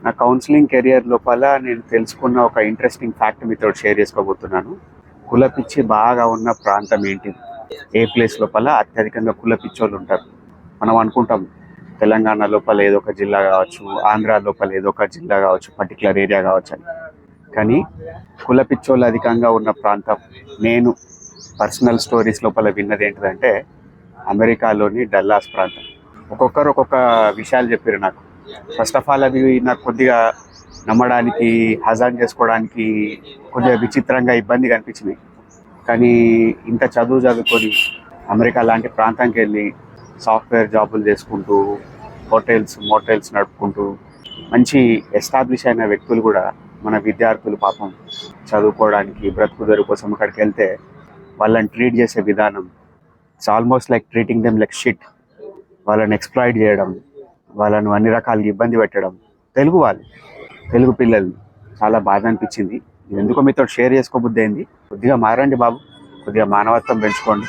నా counselling career లోపల నేను తెలుసుకున్న ఒక ఇంట్రెస్టింగ్ ఫ్యాక్ట్ మీతో షేర్ చేసుకోబోతున్నాను. కులపిచ్చి బాగా ఉన్న ప్రాంతం ఏంటి, ఏ ప్లేస్ లోపల అత్యధికంగా కులపిచ్చోళ్ళు ఉంటారు. మనం అనుకుంటాం తెలంగాణ లోపల ఏదో ఒక జిల్లా కావచ్చు, ఆంధ్ర లోపల ఏదో ఒక జిల్లా కావచ్చు, పర్టికులర్ ఏరియా కావచ్చు అని. కానీ కులపిచ్చోళ్ళు అధికంగా ఉన్న ప్రాంతం నేను పర్సనల్ స్టోరీస్ లోపల విన్నది ఏంటిదంటే అమెరికాలోని డల్లాస్ ప్రాంతం. ఒక్కొక్కరు ఒక్కొక్క విషయాలు చెప్పారు నాకు. ఫస్ట్ ఆఫ్ ఆల్ అవి నాకు కొద్దిగా నమ్మడానికి, హజాన్ చేసుకోవడానికి కొద్దిగా విచిత్రంగా ఇబ్బందిగా అనిపించినాయి. కానీ ఇంత చదువుకొని అమెరికా లాంటి ప్రాంతానికి వెళ్ళి సాఫ్ట్వేర్ జాబులు చేసుకుంటూ మోటల్స్ నడుపుకుంటూ మంచి ఎస్టాబ్లిష్ అయిన వ్యక్తులు కూడా మన విద్యార్థులు పాపం చదువుకోవడానికి బ్రతుకుదరు కోసం అక్కడికి వెళ్తే వాళ్ళని ట్రీట్ చేసే విధానం it's almost like treating them like shit. వాళ్ళని ఎక్స్ప్లాయిట్ చేయడం, వాళ్ళను అన్ని రకాలుగా ఇబ్బంది పెట్టడం, తెలుగు పిల్లలు చాలా బాధ అనిపించింది. ఎందుకో మీతో షేర్ చేసుకోబుద్ది అయింది. కొద్దిగా మారండి బాబు, కొద్దిగా మానవత్వం పెంచుకోండి.